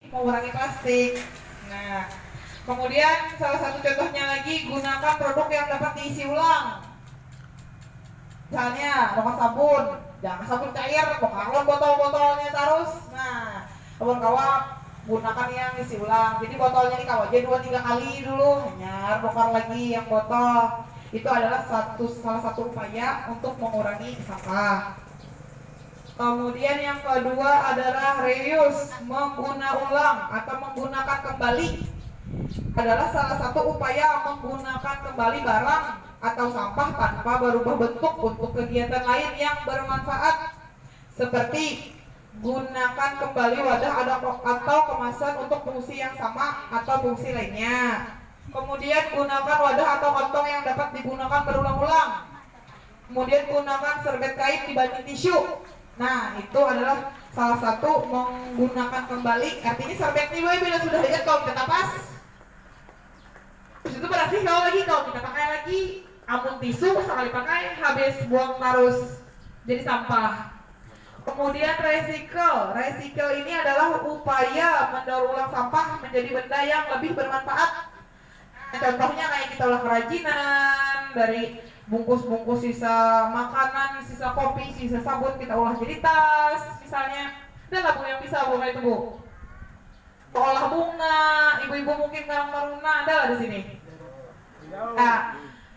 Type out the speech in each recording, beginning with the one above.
mengurangi plastik. Nah, kemudian salah satu contohnya lagi, gunakan produk yang dapat diisi ulang. Misalnya bokar sabun, jangan sabun cair, bokarlah botol-botolnya terus. Nah, kawan-kawan gunakan yang isi ulang. Jadi botolnya ini kau aja 2-3 kali dulu, hanya bokar lagi yang botol. Itu adalah salah satu upaya untuk mengurangi sampah. Kemudian yang kedua adalah reuse, mengguna ulang atau menggunakan kembali. Adalah salah satu upaya menggunakan kembali barang atau sampah tanpa berubah bentuk untuk kegiatan lain yang bermanfaat, seperti gunakan kembali wadah atau kemasan untuk fungsi yang sama atau fungsi lainnya. Kemudian gunakan wadah atau kantong yang dapat digunakan berulang-ulang. Kemudian gunakan serbet kain dibanding tisu. Nah, itu adalah salah satu menggunakan kembali. Artinya serbet ini bila sudah lihat kalau kita pas, terus itu berarti kalau kita pakai lagi, amun tisu sekali pakai habis buang terus jadi sampah. Kemudian recycle ini adalah upaya mendaur ulang sampah menjadi benda yang lebih bermanfaat. Contohnya kayak kita olah kerajinan dari bungkus-bungkus sisa makanan, sisa kopi, sisa sabun kita olah jadi tas misalnya. Ada nggak Bu yang bisa Bu kayak itu Bu? Olah bunga, ibu-ibu mungkin Karang Taruna ada nggak di sini? Nah,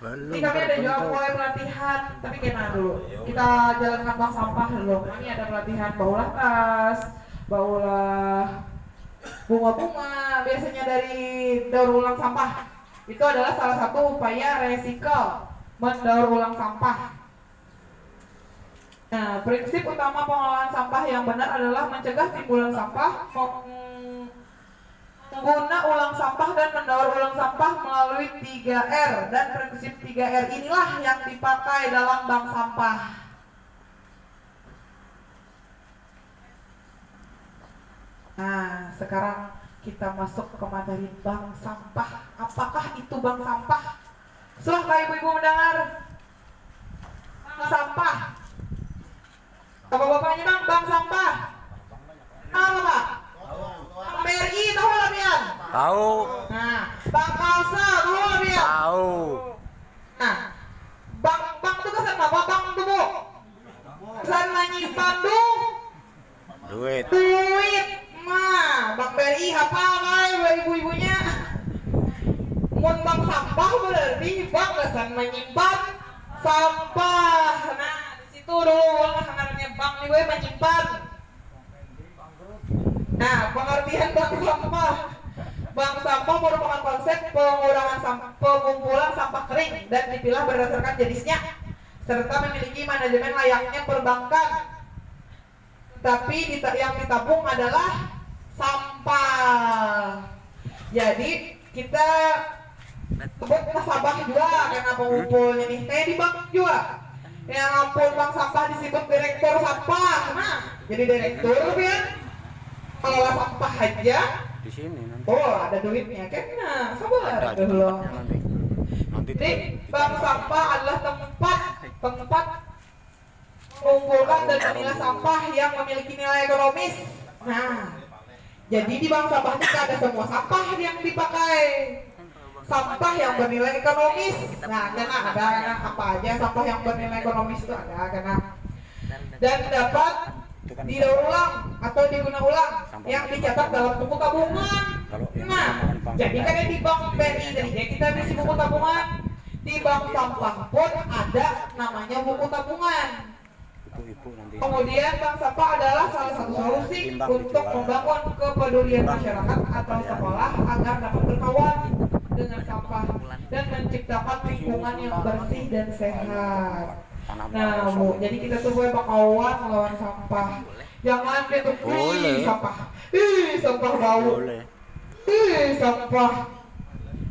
ini kami ada juga mulai pelatihan, tapi gimana dulu? Kita jalankan bank sampah dulu. Ini ada pelatihan baulah tas, baulah bunga-bunga, biasanya dari daur ulang sampah. Itu adalah salah satu upaya recycle, mendaur ulang sampah. Nah, prinsip utama pengelolaan sampah yang benar adalah mencegah timbulan sampah, mengguna ulang sampah dan mendaur ulang sampah melalui 3R, dan prinsip 3R inilah yang dipakai dalam bank sampah. Nah, sekarang kita masuk ke materi bank sampah. Apakah itu bank sampah? Silahkan ibu-ibu mendengar. Bank sampah. Bapak-bapaknya bank sampah. Apa Pak? Bank BRI tahu nggak Pian? Tahu. Nah, Bank Kalsa tahu nggak Pian? Tahu. Nah, bank itu kesan apa? Bank itu Bu? Kesan menyimpan Duit. Nah, Bank BRI apa ibu-ibunya? Mun bank sampah berarti bank kesan menyimpan sampah. Nah, di situ dulu namanya bank nih menyimpan. Nah, pengertian bank sampah. Bank sampah merupakan konsep pengumpulan sampah kering dan dipilah berdasarkan jenisnya, serta memiliki manajemen layaknya perbankan. Tapi yang ditabung adalah sampah. Jadi kita sebut nasabah juga karena pengumpulnya nih. Kayak di bank juga. Yang ampun bank sampah disebut direktur sampah. Nah, jadi direktur ya. Kalau sampah aja Di sini nanti. oh ada duitnya kan. Nah, sabar dulu. Nanti. Jadi bank sampah adalah tempat mengumpulkan dan memilah sampah yang memiliki nilai ekonomis. Nah, jadi di bank sampah kita ada semua sampah yang dipakai. Sampah yang bernilai ekonomis. Nah, karena ada apa aja sampah yang bernilai ekonomis itu ada karena dan dapat didaur ulang atau diguna ulang yang dicatat dalam buku tabungan. Nah, jadi kan di bank BRI jadi kita isi buku tabungan. Di bank sampah pun ada namanya buku tabungan. Kemudian bank sampah adalah salah satu solusi untuk membangun kepedulian masyarakat atau sekolah agar dapat berkawan dengan sampah dan menciptakan lingkungan yang bersih dan sehat. Nah Bu, jadi kita tuh boleh berkawan melawan sampah. Jangan gitu, sampah, sampah bau, sampah.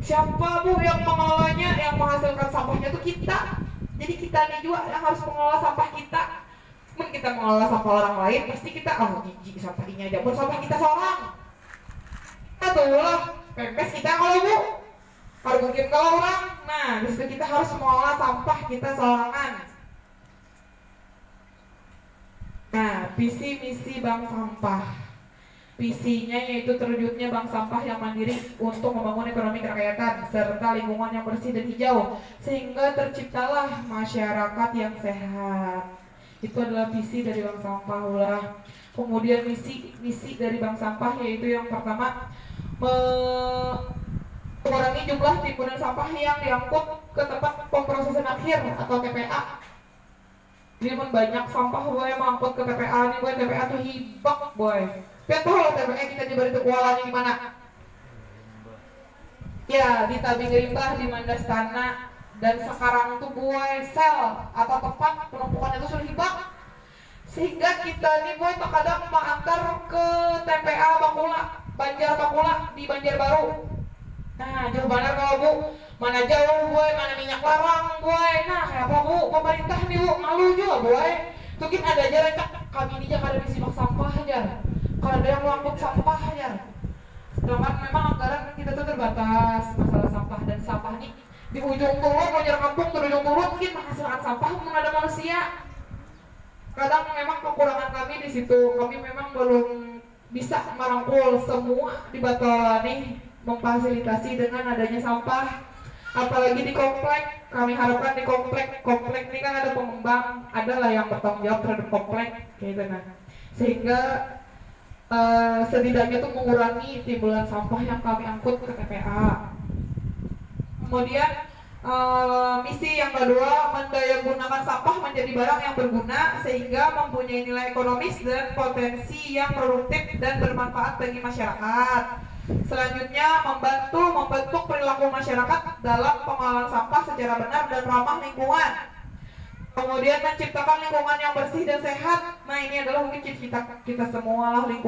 Siapa Bu yang mengelolanya, yang menghasilkan sampahnya itu kita. Jadi kita nih juga yang harus mengelola sampah kita. Mungkin kita mengelola sampah orang lain, pasti kita jijik sampah ini aja. Buat sampah kita seorang. Atau lah, pepes kita kalau Bu. Harus mungkin kalau orang. Nah, disitu kita harus mengelola sampah kita seorangan. Nah, visi misi bank sampah. visinya yaitu terwujudnya bank sampah yang mandiri untuk membangun ekonomi kerakyatan serta lingkungan yang bersih dan hijau sehingga terciptalah masyarakat yang sehat. Itu adalah visi dari bank sampah ulah. Kemudian misi dari bank sampah yaitu yang pertama mengurangi jumlah timbunan sampah yang diangkut ke tempat pemrosesan akhir atau TPA. Jadi banyak sampah boy mangkut ke TPA nih boy, TPA tuh hibak boy. Kita tahu TPA kita di bari kualanya di mana? Ya di Tabing Limbah di Mandastana dan sekarang tuh boy sel atau tempat penumpukan itu sudah hibak. Sehingga kita nih boy terkadang mengantar ke TPA Bakula, Banjar Bakula di Banjarbaru. Nah jauh benar kalau bu, mana jauh boy, mana minyak larang boy. Nah kenapa bu, pemerintah nih bu, malu juga boy. Mungkin ada aja recak, kami ini jangan ada di simak sampah aja. Kalau ada yang ngangkut sampah aja. Sedangkan memang anggaran kita tuh terbatas masalah sampah dan sampah nih di ujung Turun, Banjar Kampung, di ujung Turun mungkin menghasilkan sampah pun ada manusia. Kadang memang kekurangan kami di situ, kami memang belum bisa merangkul semua di Batola nih memfasilitasi dengan adanya sampah, apalagi di komplek. Kami harapkan di komplek ini kan ada pengembang, adalah yang bertanggung jawab terhadap komplek gitu nah, sehingga setidaknya tuh mengurangi timbulan sampah yang kami angkut ke TPA. Kemudian misi yang kedua, mendayagunakan sampah menjadi barang yang berguna sehingga mempunyai nilai ekonomis dan potensi yang produktif dan bermanfaat bagi masyarakat. Selanjutnya, membentuk perilaku masyarakat dalam pengelolaan sampah secara benar dan ramah lingkungan. Kemudian menciptakan lingkungan yang bersih dan sehat. Nah ini adalah mungkin cita-cita kita semua lah, lingkungan